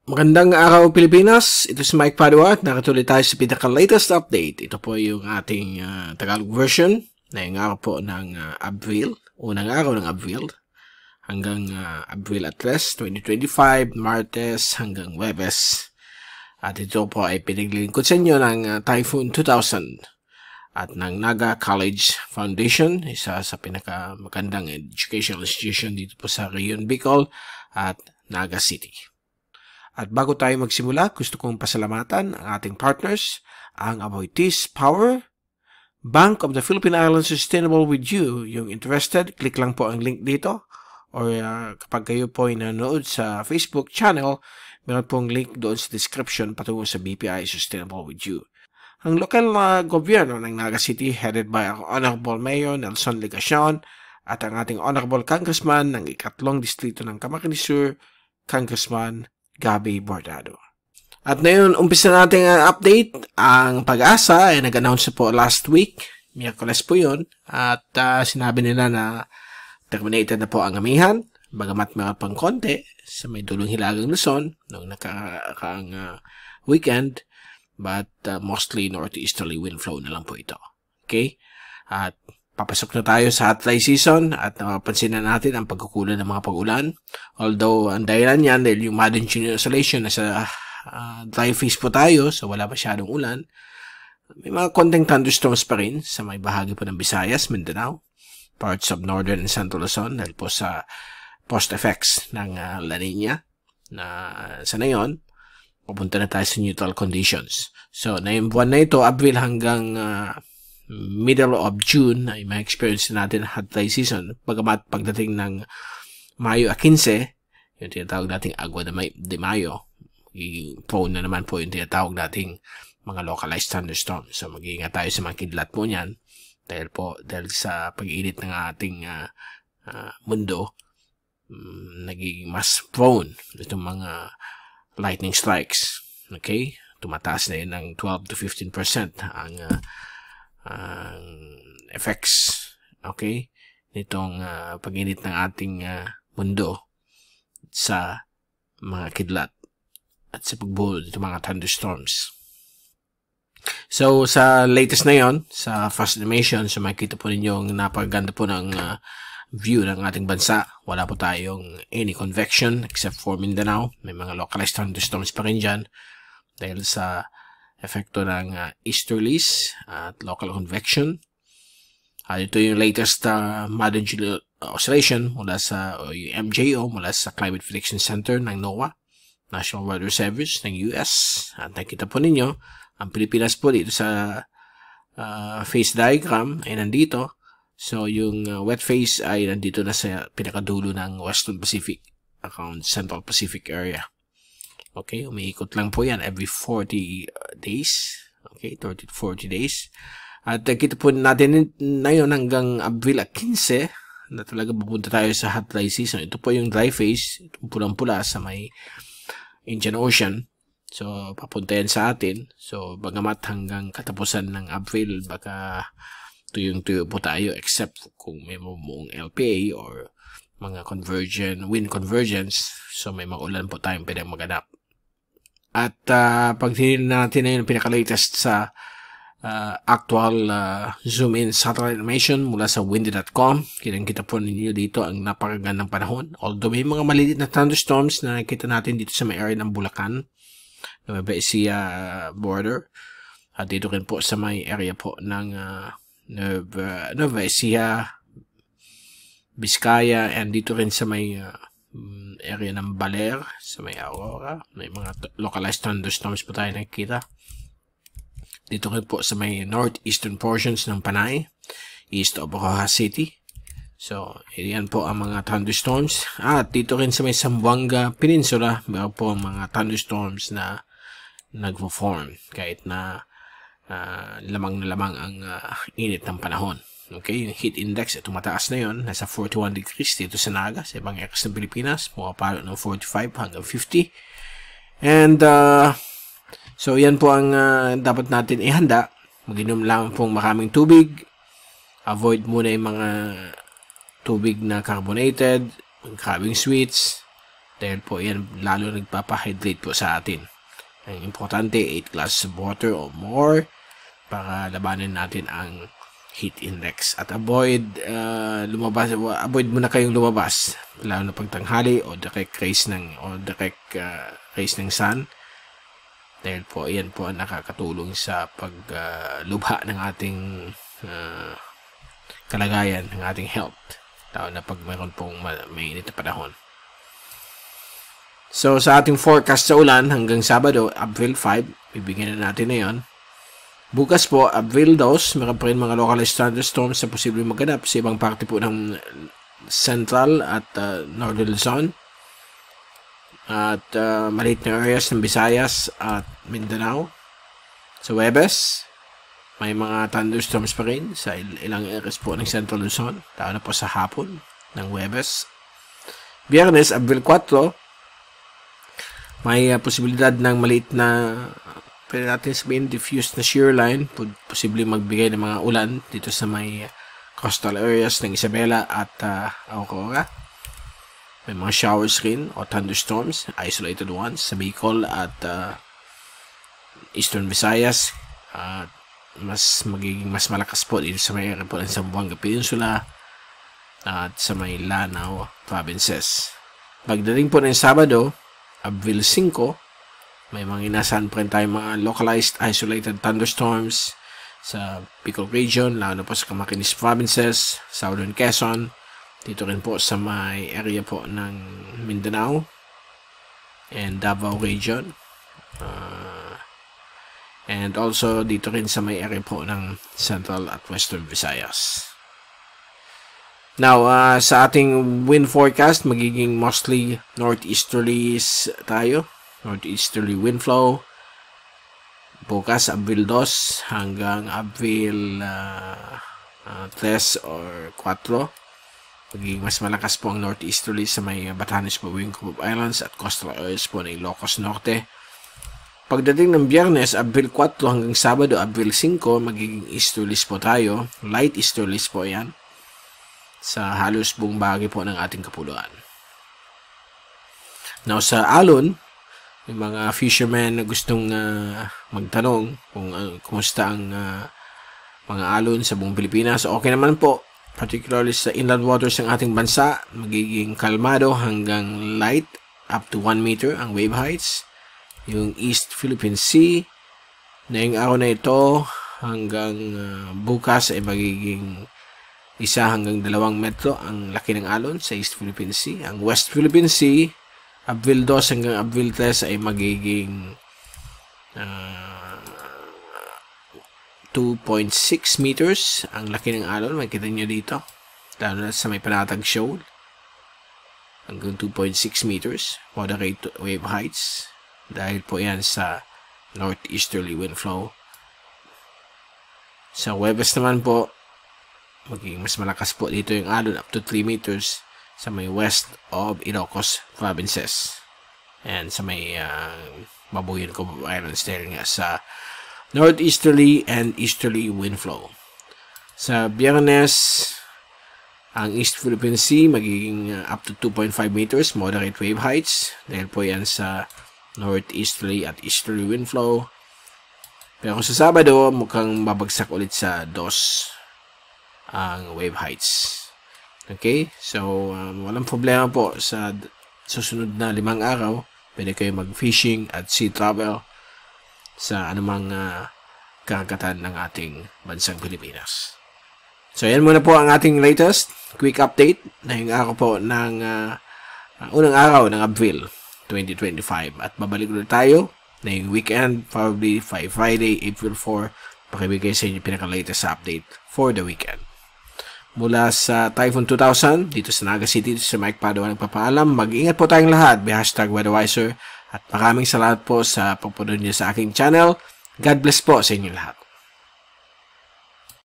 Magandang araw Pilipinas, ito si Mike Padua at nakatuloy tayo sa pinaka-latest update. Ito po yung ating Tagalog version na yung araw po ng Abril, unang araw ng Abril hanggang Abril at 3, 2025, Martes hanggang Webes. At ito po ay pinaglilingkod sa inyo ng Typhoon 2000 at ng Naga College Foundation, isa sa pinakamagandang educational institution dito po sa Rion, Bicol at Naga City. At bago tayo magsimula, gusto kong pasalamatan ang ating partners, ang Aboitiz Power, Bank of the Philippine Islands Sustainable with You. Yung interested, click lang po ang link dito. Or kapag kayo po ay nanonood sa Facebook channel, meron pong link doon sa description patungo sa BPI Sustainable with You. Ang lokal na gobyerno ng Naga City, headed by ang Honorable Mayor Nelson Legacion at ang ating Honorable Congressman ng ikatlong distrito ng Camarines Sur, Congressman Gabby Bordado. At ngayon, umpisa natin ang update. Ang Pag-asa ay nag-announce po last week. Miyerkules po yun. At sinabi nila na terminated na po ang amihan. Bagamat meron pang konti sa may dulong hilagang Luzon noong nakaraang weekend. But mostly northeasterly wind flow na lang po ito. Okay? At papasok na tayo sa hot dry season at napapansin na natin ang pagkukulan ng mga pag-ulan. Although, ang dahilan yan dahil yung modern junior oscillation nasa dry phase po tayo, so wala masyadong ulan. May mga konting thunderstorms pa rin sa may bahagi po ng Visayas, Mindanao, parts of northern and central Luzon dahil po sa post-effects ng La Nina na sa ngayon, pupunta na tayo sa neutral conditions. So, na yung buwan na ito, Abril hanggang middle of June ay may experience natin hot dry season. Bagamat pagdating ng Mayo 15, yung tinatawag nating Agua de Mayo, prone na naman po yung tinatawag nating mga localized thunderstorms. So mag-iingat tayo sa mga kidlat po niyan dahil sa pag-init ng ating mundo, nagiging mas prone itong mga lightning strikes. Okay? Tumataas na yun ng 12 to 15% ang effects, okay, nitong pag-init ng ating mundo sa mga kidlat at sa pagbuhol ng mga thunderstorms. So, sa latest na yon, sa fast animation, so makikita po ninyo ang napakaganda po ng view ng ating bansa. Wala po tayong any convection except for Mindanao. May mga localized thunderstorms pa rin dyan dahil sa epekto ng easterlies at local convection. Ito yung latest modern junior oscillation mula sa MJO, mula sa Climate Prediction Center ng NOAA, National Weather Service ng US. At nakita po ninyo, ang Pilipinas po dito sa phase diagram ay nandito. So yung wet phase ay nandito na sa pinakadulo ng Western Pacific, around Central Pacific area. Okay, umiikot lang po yan every 40 days. Okay, 30 to 40 days. At kita po natin na yun hanggang Abril 15 na talaga pupunta tayo sa hot dry season. Ito po yung dry phase, itong pulang-pula sa may Indian Ocean. So, papunta yan sa atin. So, bagamat hanggang katapusan ng Abril, baka tuyong-tuyo po tayo except kung may mumuong LPA or mga wind convergence. So, may maulan po tayong pwedeng maganap. At pag tinignan natin na yung pinaka-latest sa actual zoom-in satellite animation mula sa windy.com, kitang-kita po ninyo dito ang napakagandang panahon. Although may mga maliit na thunderstorms na nakita natin dito sa may area ng Bulacan, Nueva Ecija border. At dito rin po sa may area po ng Nueva Ecija, Vizcaya, and dito rin sa may area ng Baler, sa may Aurora. May mga localized thunderstorms po tayo nakikita. Dito rin po sa may northeastern portions ng Panay, east of Rojas City. So, yan po ang mga thunderstorms. At dito rin sa may Zamboanga Peninsula, meron po ang mga thunderstorms na nagpo-form kahit na lamang na lamang ang init ng panahon. Okay, yung heat index, tumataas na yon, nasa 41 degrees dito sa Naga, sa ibang areas ng Pilipinas, pumapalo ng 45 hanggang 50. And, so yan po ang dapat natin ihanda. Mag-inom lang pong maraming tubig. Avoid muna yung mga tubig na carbonated, maraming sweets, Dahil po yan lalo nagpapahydrate po sa atin. Ang importante, 8 glasses of water or more para labanan natin ang heat index. At avoid muna kayong lumabas, lalo na pagtanghali o direct rays ng sun. Dahil po yan po ang nakakatulong sa paglubha ng ating kalagayan, ng ating health. Lalo na pag mayroon pong mainit na panahon. So, sa ating forecast sa ulan hanggang Sabado, April 5, bibigyan na natin na yun. Bukas po, April 2, meron pa rin mga localized thunderstorms na posibleng maganap sa ibang parte po ng Central at Northern Luzon. At maliit na areas ng Visayas at Mindanao. Sa Huwebes, may mga thunderstorms pa rin sa ilang areas po ng Central Luzon, lalo na po sa hapon ng Huwebes. Biyernes, April 4, may posibilidad ng maliit na, pwede natin sabihin, diffused na shear line, posibleng magbigay ng mga ulan dito sa may coastal areas ng Isabela at Aurora. May mga showers rin o thunderstorms, isolated ones sa Bicol at Eastern Visayas. Magiging mas malakas po dito sa may area po ng Zamboanga Peninsula at sa may Lanao provinces. Pagdating po ng Sabado, April 5, may mga inasahan pa rin tayong mga localized isolated thunderstorms sa Bicol region, lalo na po sa Camarines provinces, Southern Quezon, dito rin po sa may area po ng Mindanao and Davao region, and also dito rin sa may area po ng Central at Western Visayas. Now, sa ating wind forecast, magiging mostly northeasterly tayo. Northeasterly wind flow. Bukas, April 2 hanggang April 3 or 4. Magiging mas malakas po ang northeasterly sa may Batanes, Bubuing Group Islands at coastal areas po ng Ilocos Norte. Pagdating ng Biyernes, April 4 hanggang Sabado, April 5, magiging easterlies po tayo. Light easterlies po yan sa halos buong bahagi po ng ating kapuluan. Now, sa alon, may mga fishermen na gustong magtanong kung kumusta ang mga alon sa buong Pilipinas. Okay naman po, particularly sa inland waters ng ating bansa, magiging kalmado hanggang light up to 1 meter ang wave heights. Yung East Philippine Sea, na yung araw na ito hanggang bukas ay magiging 1 hanggang 2 metro ang laki ng alon sa East Philippine Sea. Ang West Philippine Sea, April 2 hanggang April 3 ay magiging 2.6 meters ang laki ng alon. Makikita nyo dito, lalo na sa may Panatag Shoal, hanggang 2.6 meters moderate wave heights dahil po yan sa northeasterly wind flow. Sa Huwebes naman po, magiging mas malakas po dito yung alon up to 3 meters sa may west of Ilocos provinces and sa may Babuyan Group Islands dahil nga sa northeasterly and easterly wind flow. Sa Biyernes, ang East Philippine Sea magiging up to 2.5 meters moderate wave heights dahil po yan sa northeasterly at easterly wind flow. Pero sa Sabado, mukhang babagsak ulit sa 2 ang wave heights. Okay? So, walang problema po sa susunod na 5 araw. Pwede kayo mag-fishing at sea travel sa anumang karagatan ng ating bansang Pilipinas. So, yan muna po ang ating latest quick update na yung araw po ng unang araw ng April 2025. At babalik ulit tayo na yung weekend, probably Friday, April 4, pakibigay sa inyo pinaka-latest update for the weekend. Mula sa Typhoon 2000, dito sa Naga City, dito sa Mike Padua nagpapaalam. Mag-ingat po tayong lahat. #WeatherWiser. At maraming salamat po sa pagpunod niyo sa aking channel. God bless po sa inyo lahat.